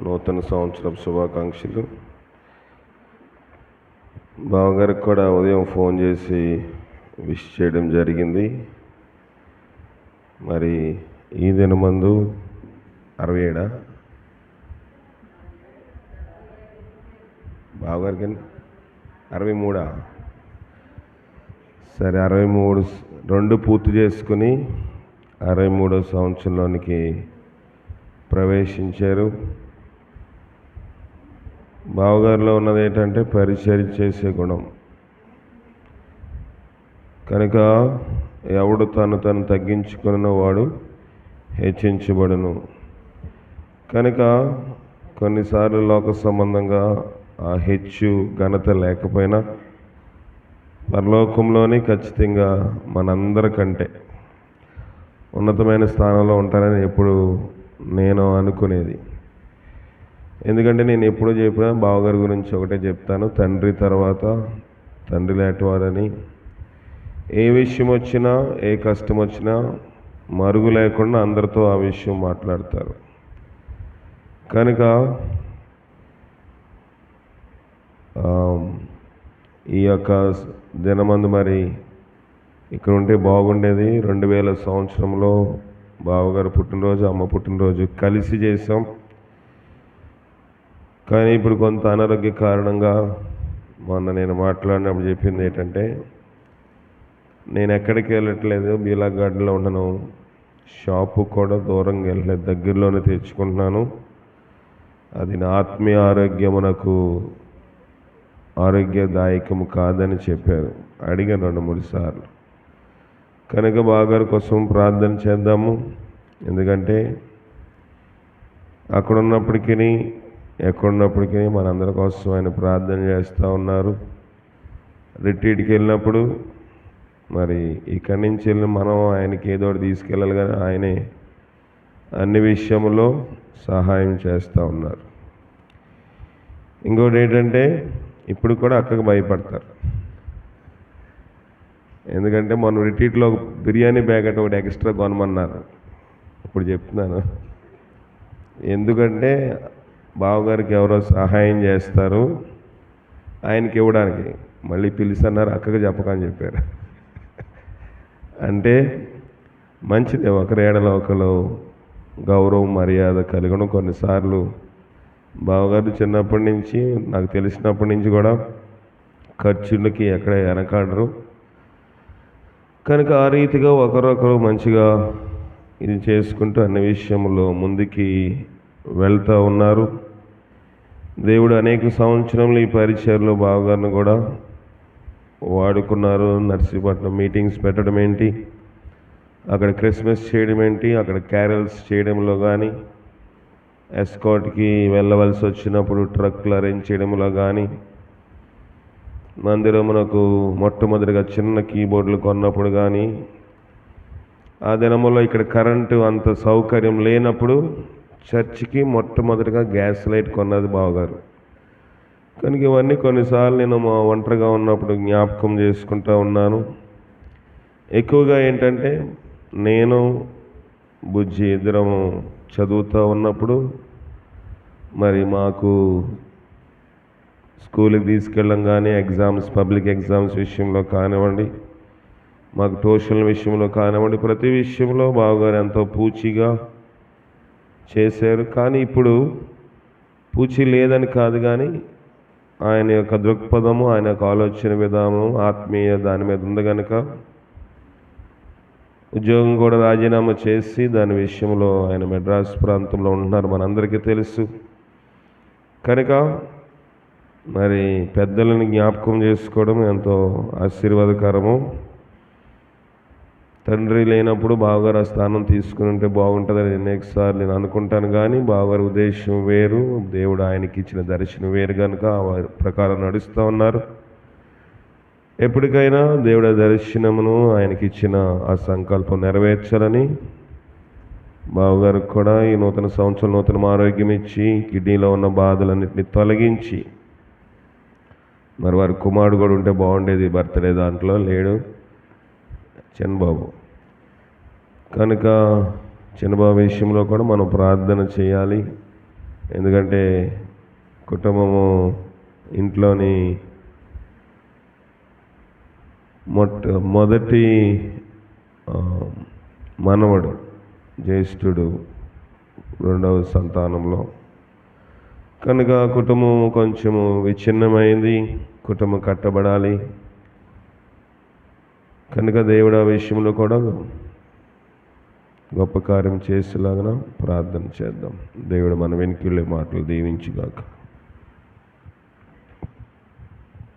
నూతన సంవత్సరం శుభాకాంక్షలు. బావగారికి కూడా ఉదయం ఫోన్ చేసి విష్ చేయడం జరిగింది. మరి ఈ దినమందు 67 బావగారికి 63 సరే 63 2 పూర్తి చేసుకుని 63వ సంవత్సరంలోనికి ప్రవేశించారు. బావగారిలో ఉన్నది ఏంటంటే పరిచర్య చేసే గుణం. కనుక ఎవడు తను తగ్గించుకున్న వాడు హెచ్చించబడును. కనుక కొన్నిసార్లు లోక సంబంధంగా ఆ హెచ్చు ఘనత లేకపోయినా పరలోకంలోని ఖచ్చితంగా మనందరికంటే ఉన్నతమైన స్థానంలో ఉంటారని ఎప్పుడు నేను అనుకునేది. ఎందుకంటే నేను ఎప్పుడూ చెప్పినా బావగారి గురించి ఒకటే చెప్తాను, తండ్రి తర్వాత తండ్రి లేటివారని. ఏ విషయం వచ్చినా ఏ కష్టం వచ్చినా మరుగు లేకుండా అందరితో ఆ విషయం మాట్లాడతారు. కనుక ఈ యొక్క దినమందు మరి ఇక్కడ ఉంటే బాగుండేది. 2000 సంవత్సరంలో బావగారు పుట్టినరోజు, అమ్మ పుట్టినరోజు కలిసి చేసాం. కానీ ఇప్పుడు కొంత అనారోగ్య కారణంగా మొన్న నేను మాట్లాడినప్పుడు చెప్పింది ఏంటంటే, నేను ఎక్కడికి వెళ్ళట్లేదు, బీలా గార్డెన్లో ఉన్నాను, షాపు కూడా దూరంగా వెళ్ళలేదు, దగ్గరలోనే తెచ్చుకుంటున్నాను. అది నా ఆత్మీయ ఆరోగ్యమునకు ఆరోగ్యదాయకము కాదని చెప్పారు. అడిగాను 2-3 సార్లు. కనుక బావగారి కోసం ప్రార్థన చేద్దాము. ఎందుకంటే అక్కడున్నప్పటికీ ఎక్కడున్నప్పటికీ మనందరి కోసం ఆయన ప్రార్థన చేస్తూ ఉన్నారు. రిట్రీట్కి వెళ్ళినప్పుడు మరి ఇక్కడి నుంచి వెళ్ళి మనం ఆయనకి ఏదో ఒకటి తీసుకెళ్ళాలి, కానీ ఆయనే అన్ని విషయంలో సహాయం చేస్తూ ఉన్నారు. ఇంకోటి ఏంటంటే ఇప్పుడు కూడా అక్కకు భయపడతారు. ఎందుకంటే మొన్న రిట్రీట్లో బిర్యానీ ప్యాకెట్ ఒకటి ఎక్స్ట్రా కొనమన్నారు. ఇప్పుడు చెప్తున్నాను, ఎందుకంటే బావగారికి ఎవరో సహాయం చేస్తారు ఆయనకి ఇవ్వడానికి. మళ్ళీ పిలిచన్నారు, అక్కకు చెప్పకని చెప్పారు. అంటే మంచిదే, ఒకరి ఏడలో ఒకరు గౌరవం మర్యాద కలగడం. కొన్నిసార్లు బావగారు చిన్నప్పటి నుంచి నాకు తెలిసినప్పటి నుంచి కూడా ఖర్చులకి ఎక్కడ వెనకాడరు. కనుక ఆ రీతిగా ఒకరొకరు మంచిగా ఇది చేసుకుంటూ అన్ని విషయంలో ముందుకి వెళ్తూ ఉన్నారు. దేవుడు అనేక సంవత్సరంలో ఈ పరిచయలో బావగారిని కూడా వాడుకున్నారు. నర్సీపట్నం మీటింగ్స్ పెట్టడం ఏంటి, అక్కడ క్రిస్మస్ చేయడం ఏంటి, అక్కడ క్యారల్స్ చేయడంలో కానీ, ఎస్కాట్కి వెళ్ళవలసి వచ్చినప్పుడు ట్రక్లు అరేంజ్ చేయడంలో కానీ, మందిరమునకు మొట్టమొదటిగా చిన్న కీబోర్డులు కొన్నప్పుడు కానీ, ఆ దినములో ఇక్కడ కరెంటు అంత సౌకర్యం లేనప్పుడు చర్చికి మొట్టమొదటిగా గ్యాస్ లైట్ కొన్నది బావగారు. కనుక ఇవన్నీ కొన్నిసార్లు నేను మా ఒంటరిగా ఉన్నప్పుడు జ్ఞాపకం చేసుకుంటూ ఉన్నాను. ఎక్కువగా ఏంటంటే నేను బుజ్జి ఇద్దరము చదువుతూ ఉన్నప్పుడు మరి మాకు స్కూల్కి తీసుకెళ్ళడం కానీ, ఎగ్జామ్స్ పబ్లిక్ ఎగ్జామ్స్ విషయంలో కానివ్వండి, మాకు ట్యూషన్ల విషయంలో కానివ్వండి, ప్రతి విషయంలో బావగారు ఎంతో పూచిగా చేశారు. కానీ ఇప్పుడు పూచి లేదని కాదు, కానీ ఆయన యొక్క దృక్పథము, ఆయన యొక్క ఆలోచన విధానం ఆత్మీయ దాని మీద ఉంది. కనుక ఉద్యోగం కూడా రాజీనామా చేసి దాని విషయంలో ఆయన మెడ్రాస్ ప్రాంతంలో ఉంటున్నారు, మనందరికీ తెలుసు. కనుక మరి పెద్దలను జ్ఞాపకం చేసుకోవడం ఎంతో ఆశీర్వాదకరము. తండ్రి లేనప్పుడు బావగారు ఆ స్థానం తీసుకుని ఉంటే బాగుంటుందని అనేకసార్లు నేను అనుకుంటాను. కానీ బావగారి ఉద్దేశం వేరు, దేవుడు ఆయనకి ఇచ్చిన దర్శనం వేరు. కనుక ఆ ప్రకారం నడుస్తూ ఉన్నారు. ఎప్పటికైనా దేవుడి దర్శనమును ఆయనకి ఇచ్చిన ఆ సంకల్పం నెరవేర్చాలని బావగారికి కూడా ఈ నూతన సంవత్సరం నూతన ఆరోగ్యం ఇచ్చి కిడ్నీలో ఉన్న బాధలన్నింటినీ తొలగించి, మరి వారి కుమారుడు కూడా ఉంటే బాగుండేది, బర్త్డే దాంట్లో లేడు చిన్నబాబు. కనుక చిన్నబాబు విషయంలో కూడా మనం ప్రార్థన చేయాలి. ఎందుకంటే కుటుంబము ఇంట్లోని మొదటి మనవడు, జ్యేష్ఠుడు, రెండవ సంతానంలో. కనుక కుటుంబం కొంచెము విచ్ఛిన్నమైంది, కుటుంబం కట్టబడాలి. కనుక దేవుడు ఆ విషయంలో కూడా గొప్ప కార్యం చేసేలాగా ప్రార్థన చేద్దాం. దేవుడు మన వెనుకళ్ళే మాటలు దీవించుగాక.